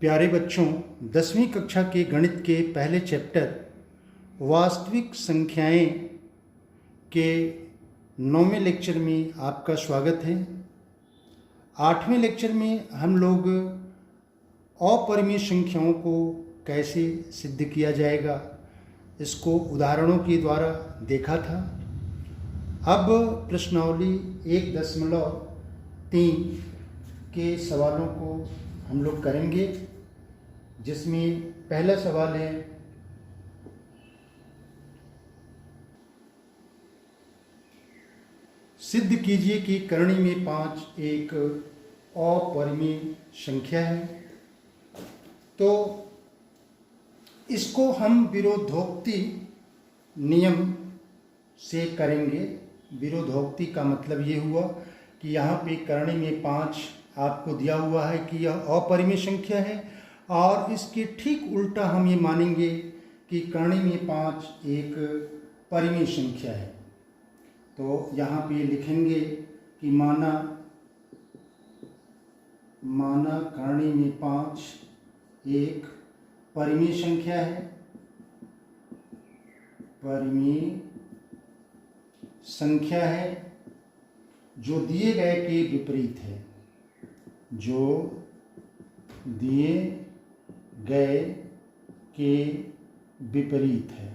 प्यारे बच्चों, 10वीं कक्षा के गणित के पहले चैप्टर वास्तविक संख्याएं के 9वें लेक्चर में आपका स्वागत है। 8वें लेक्चर में हम लोग अपरिमेय संख्याओं को कैसे सिद्ध किया जाएगा इसको उदाहरणों के द्वारा देखा था। अब प्रश्नावली 1.3 के सवालों को हम लोग करेंगे, जिसमें पहला सवाल है सिद्ध कीजिए कि करणी में 5 एक अपरिमेय संख्या है। तो इसको हम विरोधोक्ति नियम से करेंगे। विरोधोक्ति का मतलब ये हुआ कि यहाँ पे करणी में 5 आपको दिया हुआ है कि यह अपरिमेय संख्या है, और इसके ठीक उल्टा हम ये मानेंगे कि करणी में 5 एक परिमेय संख्या है। तो यहाँ पे लिखेंगे कि माना करणी में 5 एक परिमेय संख्या है। परिमेय संख्या है जो दिए गए के विपरीत है। जो दिए गए के विपरीत है।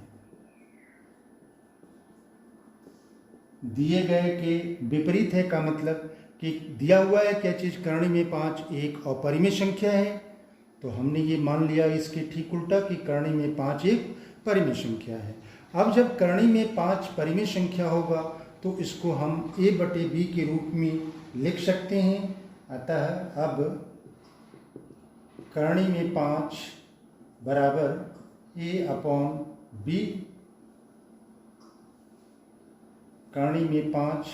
दिए गए के विपरीत है का मतलब कि दिया हुआ है क्या चीज़, करणी में 5 एक अपरिमेय संख्या है, तो हमने ये मान लिया इसके ठीक उल्टा कि करणी में 5 एक परिमेय संख्या है। अब जब करणी में 5 परिमेय संख्या होगा तो इसको हम a/b के रूप में लिख सकते हैं। अतः अब करणी में 5 बराबर a/b। करणी में 5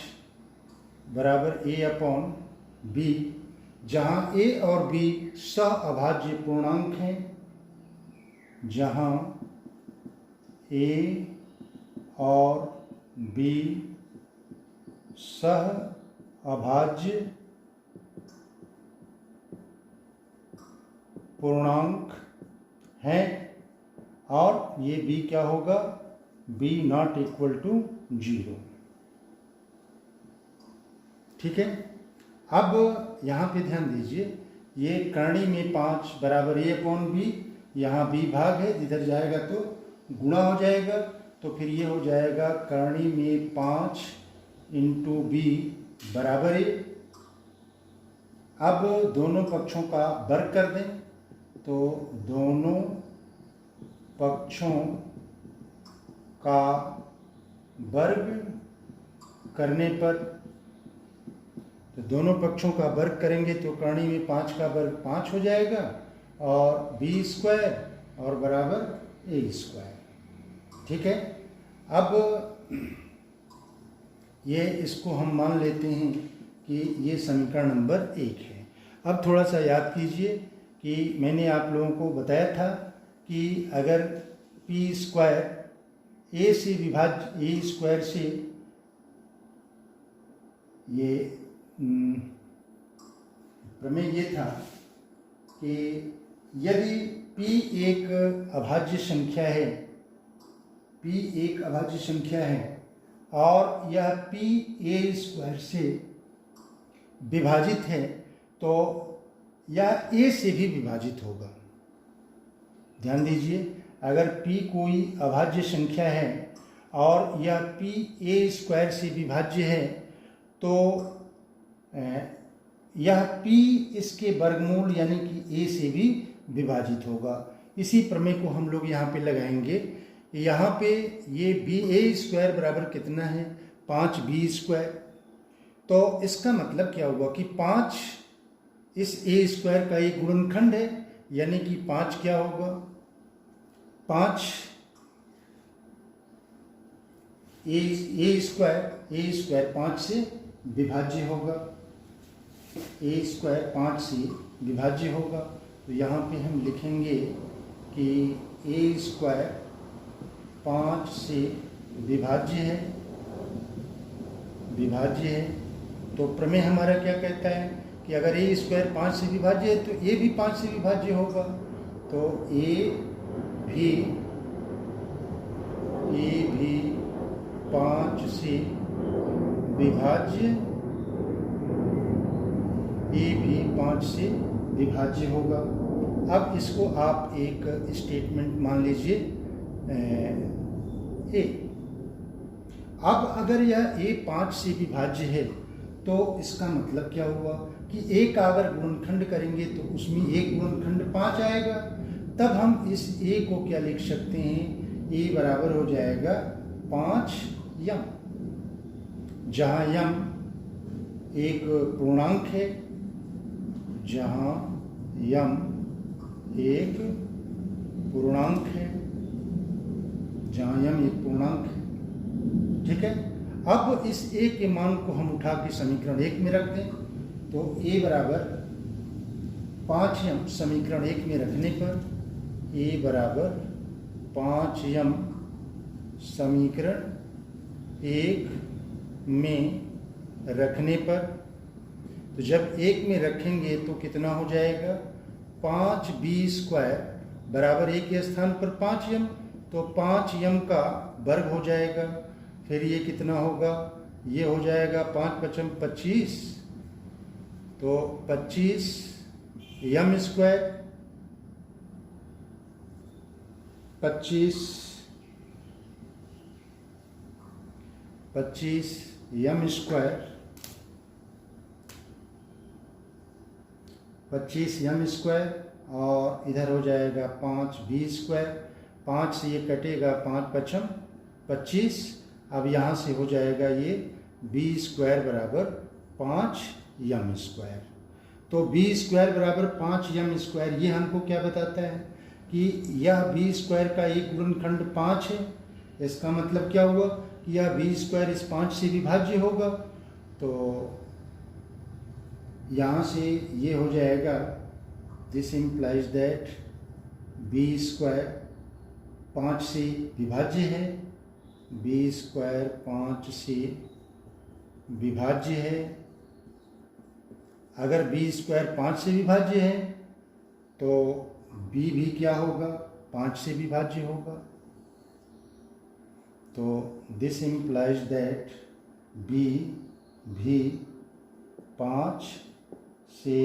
बराबर a/b, जहाँ a और b सहअभाज्य पूर्णांक हैं। जहाँ a और b सहअभाज्य पूर्णांक हैं, और ये b क्या होगा, b नॉट इक्वल टू 0। ठीक है। अब यहाँ पे ध्यान दीजिए, ये करणी में 5 बराबर a/b, यहाँ b भाग है, इधर जाएगा तो गुणा हो जाएगा, तो फिर ये हो जाएगा करणी में 5 इंटू b बराबर a। अब दोनों पक्षों का वर्ग कर दें, तो दोनों पक्षों का वर्ग करने पर, तो दोनों पक्षों का वर्ग करेंगे तो करणी में 5 का वर्ग 5 हो जाएगा, और b² और बराबर a²। ठीक है। अब ये इसको हम मान लेते हैं कि ये समीकरण नंबर 1 है। अब थोड़ा सा याद कीजिए कि मैंने आप लोगों को बताया था कि अगर p² a से विभाज्य a² से, ये प्रमेय ये था कि यदि p एक अभाज्य संख्या है, p एक अभाज्य संख्या है और यह p a² से विभाजित है, तो यह a से भी विभाजित होगा। ध्यान दीजिए, अगर p कोई अभाज्य संख्या है और यह p a² से विभाज्य है, तो यह p इसके वर्गमूल यानी कि a से भी विभाजित होगा। इसी प्रमेय को हम लोग यहाँ पे लगाएंगे। यहाँ पे ये a² बराबर कितना है, 5b²। तो इसका मतलब क्या हुआ कि 5 इस a² का एक गुणनखंड है, यानी कि 5 क्या होगा, 5 a² 5 से विभाज्य होगा। a² 5 से विभाज्य होगा, तो यहाँ पे हम लिखेंगे कि a² 5 से विभाज्य है। तो प्रमेय हमारा क्या कहता है कि अगर ए स्क्वायर 5 से विभाज्य है तो ए भी 5 से विभाज्य होगा। तो ए भी 5 से विभाज्य, ए भी 5 से विभाज्य होगा। अब इसको आप एक स्टेटमेंट मान लीजिए ए। अब अगर यह ए 5 से विभाज्य है तो इसका मतलब क्या हुआ कि ए का अगर गुणनखंड करेंगे तो उसमें एक गुणनखंड 5 आएगा। तब हम इस ए को क्या लिख सकते हैं, ए बराबर हो जाएगा 5 यम, जहाँ यम एक पूर्णांक है, जहाँ यम एक पूर्णांक है, जहाँ यम एक पूर्णांक है। ठीक है। अब इस ए के मान को हम उठा के समीकरण 1 में रख दें तो ए बराबर 5m समीकरण 1 में रखने पर ए बराबर 5m समीकरण 1 में रखने पर, तो जब 1 में रखेंगे तो कितना हो जाएगा, 5b स्क्वायर बराबर ए के स्थान पर 5m, तो 5m का वर्ग हो जाएगा। फिर ये कितना होगा, ये हो जाएगा 5 पचम 25, तो 25 यम स्क्वायर, 25 यम स्क्वायर, 25 यम स्क्वायर, और इधर हो जाएगा 5b स्क्वायर। 5 से ये कटेगा, 5 पचम 25, अब यहाँ से हो जाएगा ये b स्क्वायर बराबर 5 यम स्क्वायर। तो b स्क्वायर बराबर 5 यम स्क्वायर, ये हमको क्या बताता है कि यह b स्क्वायर का एक गुणनखंड 5 है। इसका मतलब क्या हुआ कि यह b स्क्वायर इस 5 से विभाज्य होगा। तो यहाँ से ये हो जाएगा, this implies that b square 5 से विभाज्य है, b स्क्वायर 5 से विभाज्य है। अगर b स्क्वायर 5 से विभाज्य है तो b भी क्या होगा, 5 से विभाज्य होगा। तो दिस इम्प्लाइज दैट b भी 5 से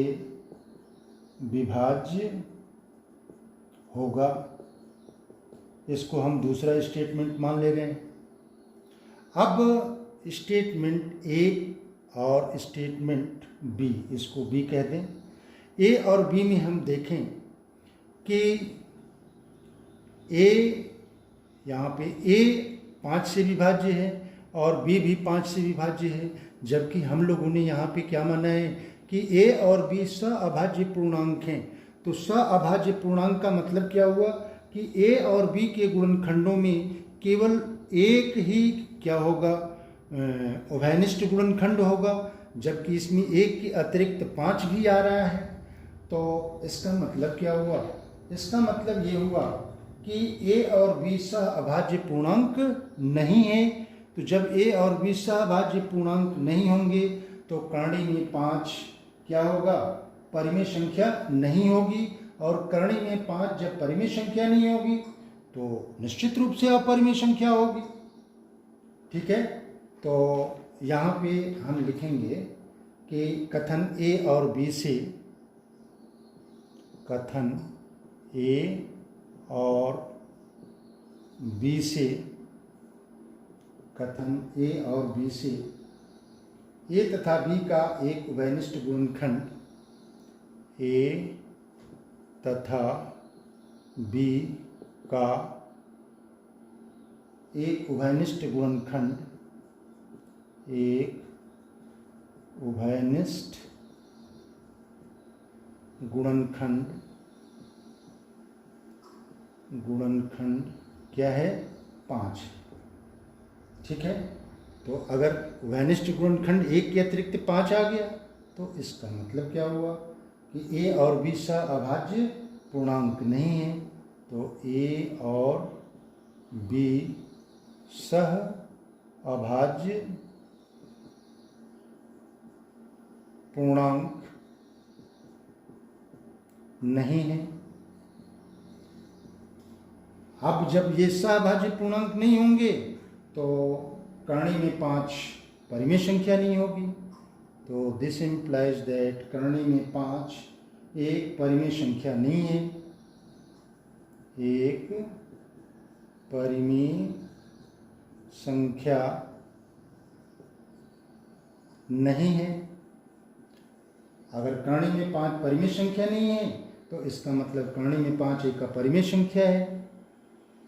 विभाज्य होगा। इसको हम दूसरा स्टेटमेंट मान ले रहे हैं। अब स्टेटमेंट ए और स्टेटमेंट बी, इसको बी कह दें। ए और बी में हम देखें कि ए, यहाँ पे ए 5 से विभाज्य है और बी भी 5 से विभाज्य है, जबकि हम लोगों ने यहाँ पे क्या माना है कि ए और बी सअभाज्य पूर्णांक हैं। तो सअभाज्य पूर्णांक का मतलब क्या हुआ कि ए और बी के गुणनखंडों में केवल एक ही क्या होगा, उभयनिष्ठ गुणनखंड होगा, जबकि इसमें एक के अतिरिक्त 5 भी आ रहा है। तो इसका मतलब क्या हुआ, इसका मतलब ये हुआ कि ए और बी सअभाज्य पूर्णांक नहीं है। तो जब ए और बी सअभाज्य पूर्णांक नहीं होंगे तो करणी में 5 क्या होगा, परिमेय संख्या नहीं होगी, और करणी में 5 जब परिमेय संख्या नहीं होगी तो निश्चित रूप से अपरिमेय संख्या होगी। ठीक है। तो यहाँ पे हम लिखेंगे कि कथन ए और बी से, कथन ए और बी से, कथन ए और बी से ए तथा बी का एक उभयनिष्ठ गुणनखंड ए तथा बी का एक उभयनिष्ठ गुणनखंड, एक उभयनिष्ठ गुणनखंड, गुणनखंड क्या है, 5। ठीक है। तो अगर उभयनिष्ठ गुणनखंड एक के अतिरिक्त 5 आ गया तो इसका मतलब क्या हुआ कि ए और बी सअभाज्य पूर्णांक नहीं है। तो ए और बी सअभाज्य पूर्णांक नहीं है। अब जब ये सहभाज्य पूर्णांक नहीं होंगे तो करणी में 5 परिमेय संख्या नहीं होगी। तो दिस इम्प्लाइज दैट करणी में 5 एक परिमेय संख्या नहीं है, एक परिमेय संख्या नहीं है। अगर करणी में 5 परिमेय संख्या नहीं है तो इसका मतलब करणी में 5 एक अपरिमेय संख्या है।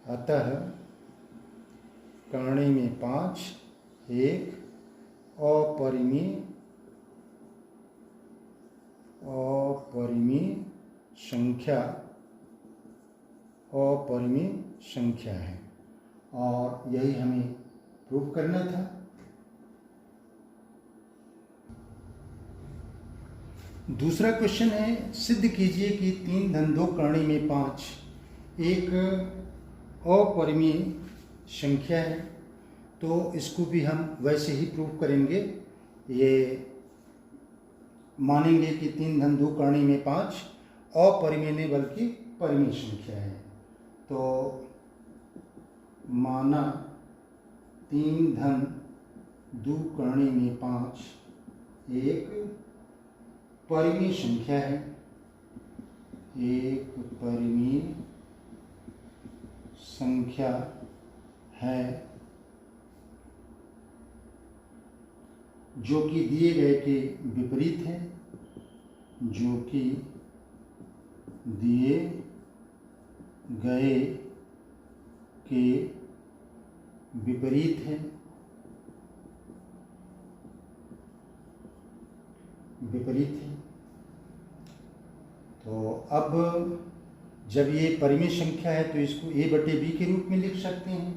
अतः करणी में 5 एक अपरिमेय संख्या है और यही हमें प्रूव करना था। दूसरा क्वेश्चन है, सिद्ध कीजिए कि 3 धन 2 करणी में 5 एक अपरिमेय संख्या है। तो इसको भी हम वैसे ही प्रूव करेंगे। ये मानेंगे कि 3 धन 2 करणी में 5 अपरिमेय नहीं बल्कि परिमेय संख्या है। तो माना 3 धन 2 करणी में 5 एक परिमेय संख्या है, एक परिमेय संख्या है जो कि दिए गए के विपरीत है, जो कि दिए गए के विपरीत है, तो अब जब ये परिमेय संख्या है तो इसको a बटे b के रूप में लिख सकते हैं।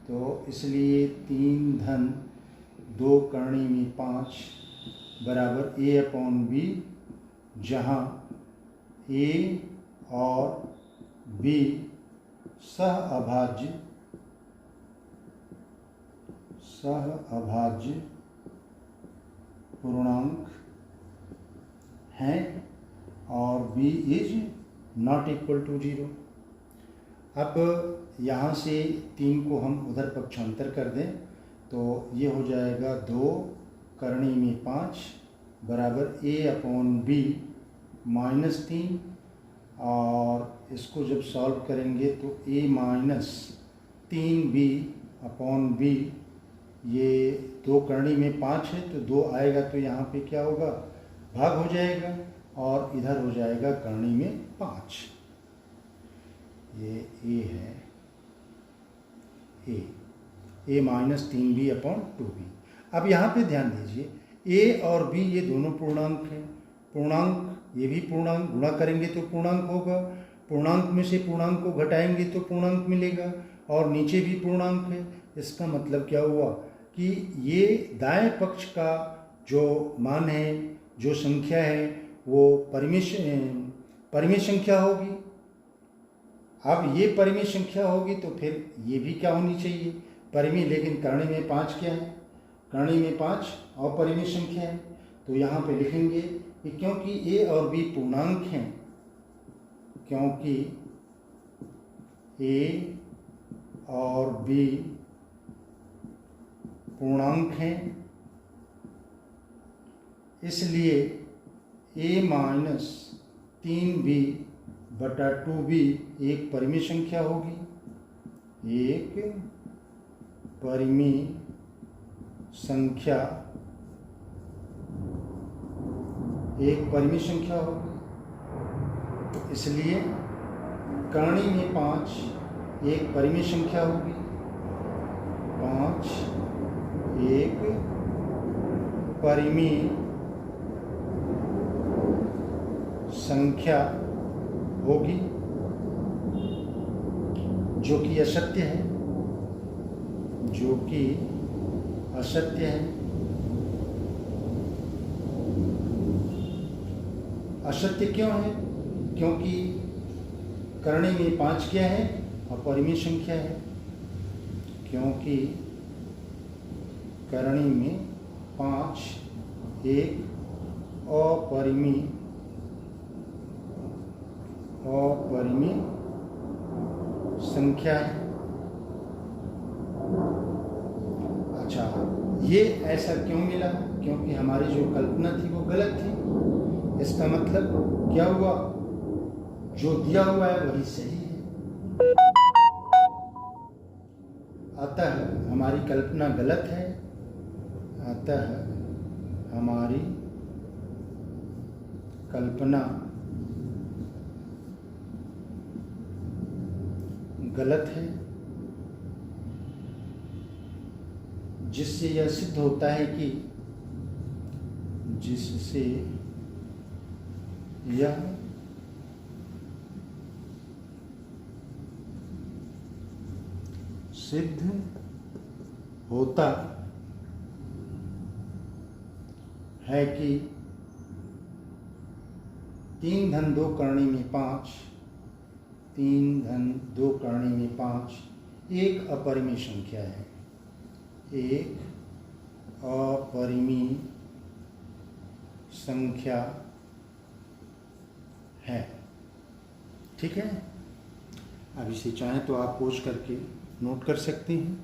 तो इसलिए 3 धन 2 करणी में 5 बराबर a अपॉन b, जहाँ a और b सहअभाज्य पूर्णांक हैं और b is not equal to 0। अब यहाँ से 3 को हम उधर पक्षांतर कर दें तो ये हो जाएगा 2 करणी में 5 बराबर a अपॉन b माइनस 3, और इसको जब सॉल्व करेंगे तो a minus 3b upon b, ये 2 करणी में 5 है तो 2 आएगा तो यहाँ पे क्या होगा, भाग हो जाएगा और इधर हो जाएगा करणी में 5। ये a है, a minus 3b upon 2b। अब यहाँ पे ध्यान दीजिए a और b ये दोनों पूर्णांक हैं। पूर्णांक, ये भी पूर्णांक, गुणा करेंगे तो पूर्णांक होगा, पूर्णांक में से पूर्णांक को घटाएंगे तो पूर्णांक मिलेगा, और नीचे भी पूर्णांक है। इसका मतलब क्या हुआ कि ये दाएं पक्ष का जो मान है, जो संख्या है, वो परिमेय संख्या होगी। अब ये परिमेय संख्या होगी तो फिर ये भी क्या होनी चाहिए, परिमेय। लेकिन करणी में 5 क्या है, करणी में 5 अपरिमेय संख्या है। तो यहाँ पे लिखेंगे कि क्योंकि a और b पूर्णांक हैं, क्योंकि a और b पूर्णांक हैं, इसलिए a माइनस 3b बटा 2b एक परिमेय संख्या होगी, एक परिमेय संख्या, एक परिमेय संख्या होगी। इसलिए करणी में 5 एक परिमेय संख्या होगी, 5 एक परिमेय संख्या होगी, जो कि असत्य है, जो कि असत्य है। असत्य क्यों है, क्योंकि करणी में 5 क्या है, अपरिमेय संख्या है। क्योंकि करणी में 5 एक अपरिमेय अपरिमेय संख्या है। अच्छा, ये ऐसा क्यों मिला? क्योंकि हमारी जो कल्पना थी वो गलत थी। इसका मतलब क्या हुआ? जो दिया हुआ है वही सही है। अतः हमारी कल्पना गलत है। अतः हमारी कल्पना गलत है, जिससे यह सिद्ध होता है कि जिससे यह सिद्ध होता है कि 3 धन 2 करणी में 5, 3 धन 2 करणी में 5 एक अपरिमेय संख्या है। एक अपरिमेय संख्या है। ठीक है, अब इसे चाहें तो आप पोज करके नोट कर सकते हैं।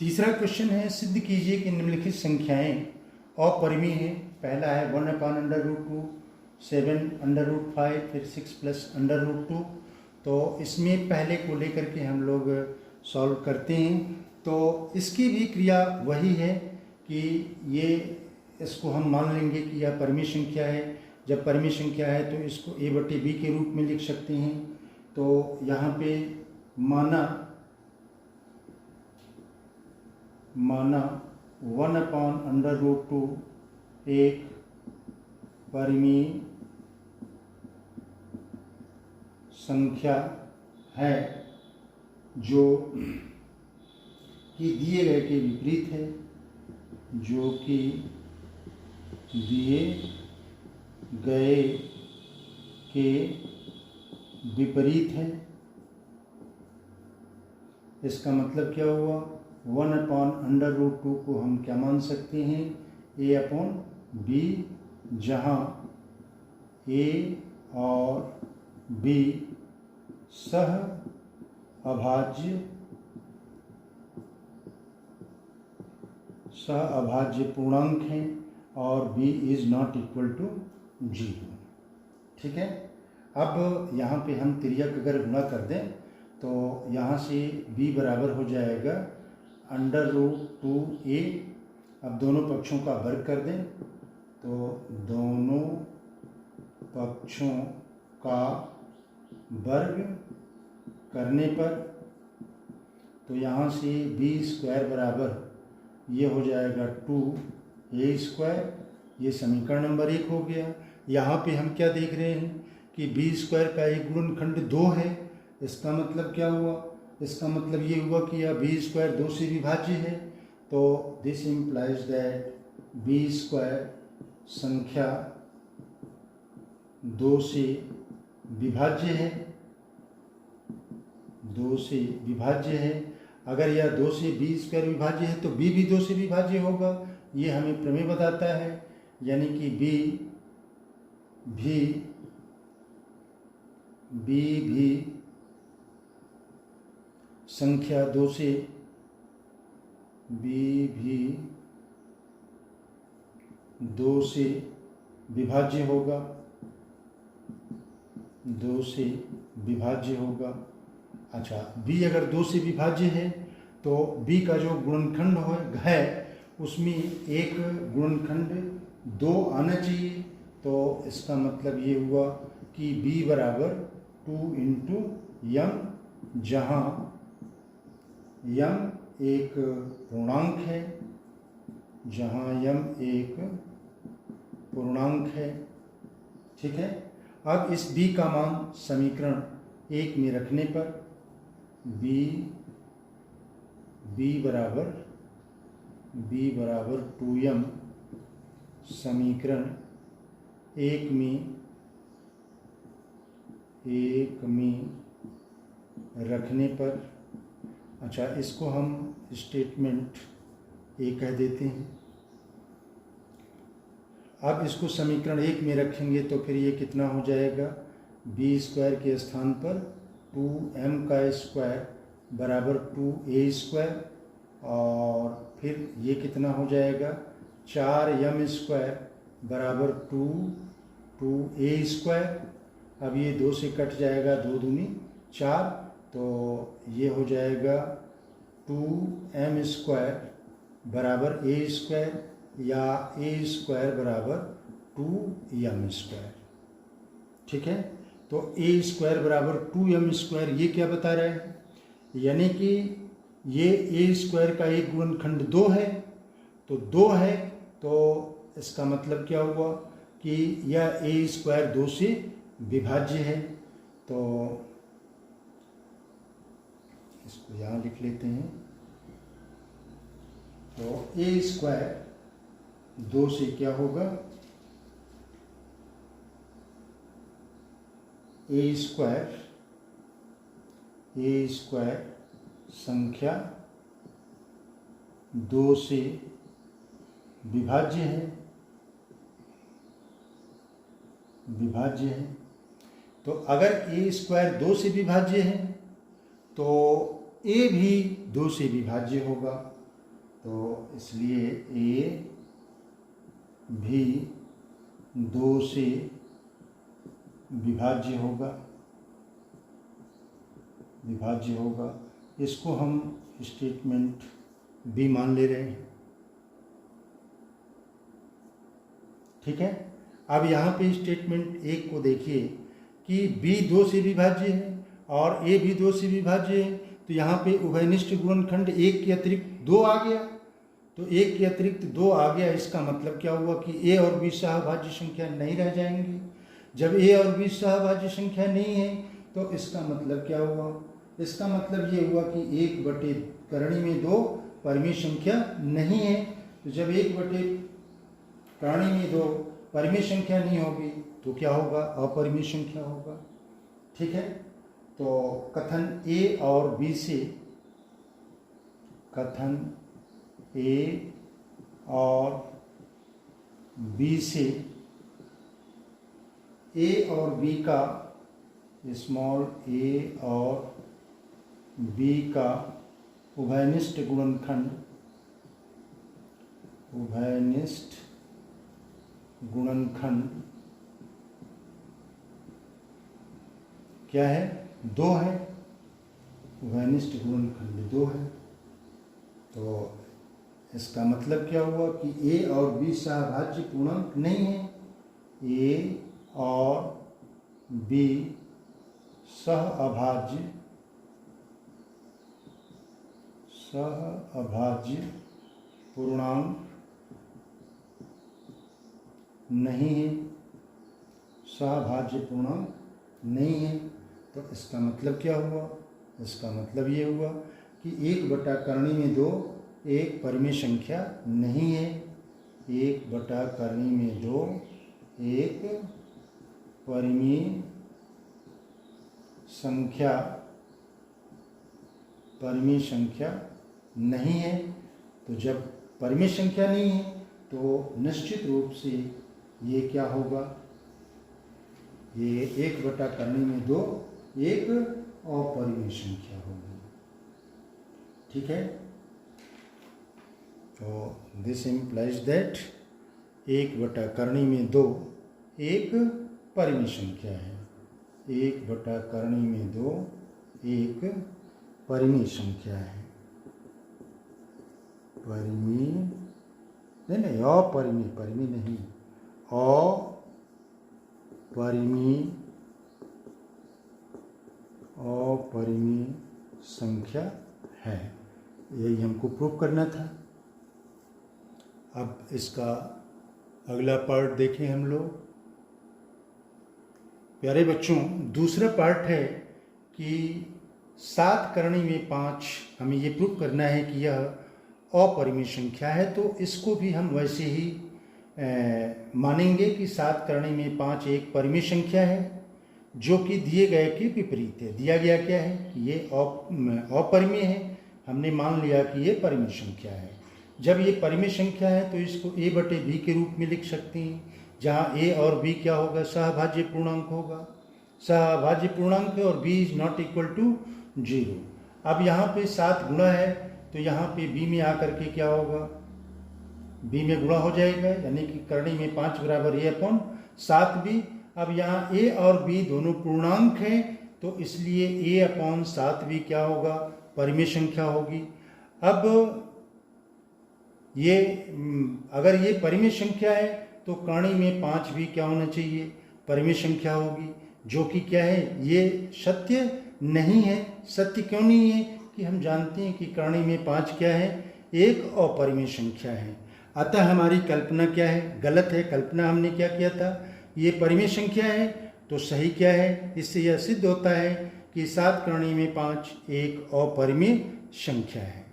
तीसरा क्वेश्चन है, सिद्ध कीजिए कि निम्नलिखित संख्याएं अपरिमेय हैं। पहला है 1/√2, 7/5, फिर 6 + √2। तो इसमें पहले को लेकर के हम लोग सॉल्व करते हैं। तो इसकी भी क्रिया वही है कि इसको हम मान लेंगे कि यह परिमेय संख्या है। जब परिमेय संख्या है तो इसको a/b के रूप में लिख सकते हैं। तो यहाँ पे माना 1/√2 एक परिमेय संख्या है जो कि दिए गए के विपरीत है, जो कि दिए गए के विपरीत है। इसका मतलब क्या हुआ? 1/√2 को हम क्या मान सकते हैं? a/b, जहाँ a और b सह अभाज्य पूर्णांक हैं और b is not equal to 0। ठीक है, अब यहाँ पे हम तिर्यक अगर गुणा कर दें तो यहाँ से b बराबर हो जाएगा √2a। अब दोनों पक्षों का वर्ग कर दें तो दोनों पक्षों का वर्ग करने पर तो यहाँ से b² बराबर ये हो जाएगा 2a²। ये समीकरण नंबर 1 हो गया। यहाँ पे हम क्या देख रहे हैं कि b² का एक गुणनखंड 2 है। इसका मतलब क्या हुआ? इसका मतलब ये हुआ कि यह b² 2 से विभाज्य है। तो दिस इम्प्लाइज दैट b² संख्या 2 से विभाज्य है। 2 से विभाज्य है। अगर यह 2 से b² विभाज्य है तो b भी 2 से विभाज्य होगा। ये हमें प्रमेय बताता है, यानी कि b भी संख्या 2 से विभाज्य होगा। 2 से विभाज्य होगा। अच्छा, b अगर 2 से विभाज्य है तो b का जो गुणनखंड है उसमें एक गुणनखंड 2 आना चाहिए। तो इसका मतलब ये हुआ कि b बराबर 2 × m, जहाँ m एक पूर्णांक है, ठीक है। अब इस b का मान समीकरण 1 में रखने पर b बराबर 2m समीकरण 1 में रखने पर, अच्छा इसको हम स्टेटमेंट ए कह देते हैं। अब इसको समीकरण 1 में रखेंगे तो फिर ये कितना हो जाएगा, बी स्क्वायर के स्थान पर 2m का स्क्वायर बराबर 2a² और फिर ये कितना हो जाएगा 4m स्क्वायर बराबर 2a²। अब ये 2 से कट जाएगा, 2 दूनी 4, तो ये हो जाएगा 2m स्क्वायर बराबर a² या a² बराबर 2m स्क्वायर। ठीक है, तो a² बराबर 2m स्क्वायर ये क्या बता रहे हैं, यानी कि ये a² का एक गुणनखंड 2 है, तो 2 है, तो इसका मतलब क्या हुआ कि यह a² 2 से विभाज्य है। तो इसको यहाँ लिख लेते हैं, तो a² 2 से क्या होगा, a² संख्या 2 से विभाज्य है। तो अगर a² 2 से विभाज्य है तो a भी 2 से विभाज्य होगा, तो इसलिए a भी 2 से विभाज्य होगा। इसको हम स्टेटमेंट बी मान ले रहे हैं। ठीक है, अब यहाँ पे स्टेटमेंट 1 को देखिए कि b 2 से विभाज्य है और a भी 2 से विभाज्य है, तो यहाँ पे उभयनिष्ठ गुणनखंड 1 के अतिरिक्त 2 आ गया, तो 1 के अतिरिक्त 2 आ गया। इसका मतलब क्या हुआ कि a और b सहभाज्य संख्या नहीं रह जाएंगी। जब a और b सहभाज्य संख्या नहीं है तो इसका मतलब क्या हुआ, इसका मतलब ये हुआ कि 1/करणी में 2 परिमेय संख्या नहीं है। तो जब 1/करणी में 2 परिमेय संख्या नहीं होगी तो क्या होगा, अपरिमेय संख्या होगा। ठीक है, तो कथन a और b से, कथन a और b से a और b का, स्मॉल a और b का उभयनिष्ठ गुणनखंड क्या है, 2 है, उभयनिष्ठ गुणनखंड 2 है। तो इसका मतलब क्या हुआ कि a और b सहभाज्य पूर्णांक नहीं है, a और b सहअभाज्य पूर्णांक नहीं है, सहभाज्य पूर्णांक नहीं है। तो इसका मतलब क्या हुआ, इसका मतलब ये हुआ कि 1/करणी में 2 एक परिमेय संख्या नहीं है, 1/करणी में 2 एक परिमेय संख्या नहीं है। तो जब परिमेय संख्या नहीं है तो निश्चित रूप से ये क्या होगा, ये 1/करणी में 2 एक अपरिमेय संख्या होगी। ठीक है, तो दिस इम्प्लाइज दैट 1/करणी में 2 एक परिमेय संख्या है, 1/करणी में 2 एक परिमेय संख्या है, परिमेय नहीं, परिमेय नहीं, अपरिमेय संख्या है। यही हमको प्रूव करना था। अब इसका अगला पार्ट देखें हम लोग। प्यारे बच्चों, दूसरा पार्ट है कि 7 करणी में 5 हमें ये प्रूव करना है कि यह अपरिमेय संख्या है। तो इसको भी हम वैसे ही मानेंगे कि 7 करणी में 5 एक परिमेय संख्या है जो कि दिए गए के विपरीत है। दिया गया क्या है कि ये अपरिमेय है, हमने मान लिया कि ये परिमेय संख्या है। जब ये परिमेय संख्या है तो इसको a बटे b के रूप में लिख सकते हैं, जहाँ a और b क्या होगा, सहभाज्य पूर्णांक होगा। सहभाज्य पूर्णांक है और b is not equal to 0। अब यहाँ पे 7 गुणा है तो यहाँ पे b में आकर के क्या होगा, b में गुणा हो जाएगा, यानी कि करणी में 5 बराबर a/7b। अब यहाँ a और b दोनों पूर्णांक हैं तो इसलिए a/7b क्या होगा, परिमेय संख्या होगी। अब ये अगर ये परिमेय संख्या है तो करणी में 5 भी क्या होना चाहिए, परिमेय संख्या होगी, जो कि क्या है, ये सत्य नहीं है। सत्य क्यों नहीं है कि हम जानते हैं कि करणी में 5 क्या है, एक अपरिमेय संख्या है। अतः हमारी कल्पना क्या है, गलत है। कल्पना हमने क्या किया था, ये परिमेय संख्या है, तो सही क्या है, इससे यह सिद्ध होता है कि 7 करणी में 5 एक अपरिमेय संख्या है।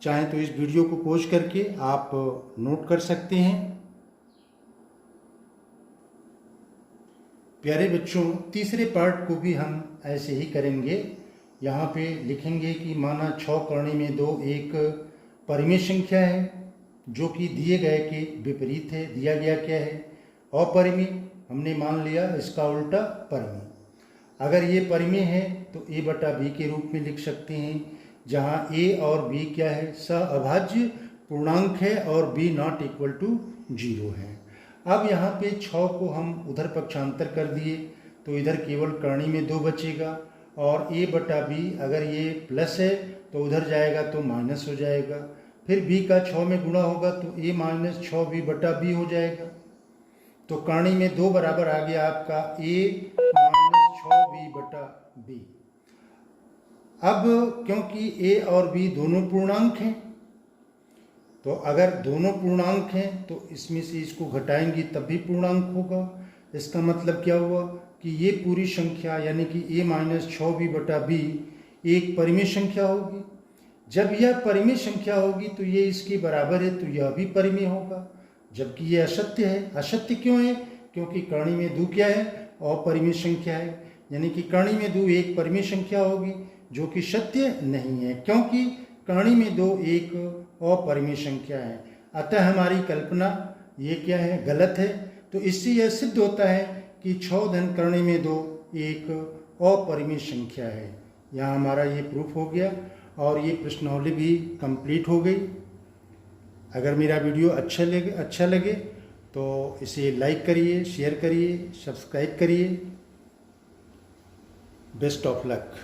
चाहे तो इस वीडियो को पॉज करके आप नोट कर सकते हैं। प्यारे बच्चों, तीसरे पार्ट को भी हम ऐसे ही करेंगे। यहाँ पे लिखेंगे कि माना 6 करणी में 2 एक परिमेय संख्या है, जो कि दिए गए के विपरीत है। दिया गया क्या है, अपरिमेय, हमने मान लिया इसका उल्टा परिमेय। अगर ये परिमेय है तो a बटा b के रूप में लिख सकते हैं, जहाँ a और b क्या है, सहअभाज्य पूर्णांक है और b नॉट इक्वल टू 0 है। अब यहाँ पे 6 को हम उधर पक्षांतर कर दिए तो इधर केवल करणी में 2 बचेगा, और a बटा b अगर ये प्लस है तो उधर जाएगा तो माइनस हो जाएगा। फिर b का 6 में गुणा होगा तो a माइनस 6b बटा b हो जाएगा। तो करणी में 2 बराबर आ गया आपका a माइनस 6b बटा b। अब क्योंकि a और b दोनों पूर्णांक हैं, तो अगर दोनों पूर्णांक हैं तो इसमें से इसको घटाएंगे तब भी पूर्णांक होगा। इसका मतलब क्या हुआ कि ये पूरी संख्या यानी कि a माइनस 6b बटा b एक परिमेय संख्या होगी। जब यह परिमेय संख्या होगी तो ये इसके बराबर है, तो यह भी परिमेय होगा, जबकि ये असत्य है। असत्य क्यों है, क्योंकि करणी में 2 क्या है, अपरिमेय संख्या है, यानी कि करणी में 2 एक परिमेय संख्या होगी, जो कि सत्य नहीं है, क्योंकि करणी में 2 एक अपरिमेय संख्या है। अतः हमारी कल्पना ये क्या है, गलत है। तो इससे यह सिद्ध होता है कि 6 धन करणी में 2 एक अपरिमेय संख्या है। यहाँ हमारा ये प्रूफ हो गया और ये प्रश्नावली भी कंप्लीट हो गई। अगर मेरा वीडियो अच्छा लगे तो इसे लाइक करिए, शेयर करिए, सब्सक्राइब करिए। Best of luck.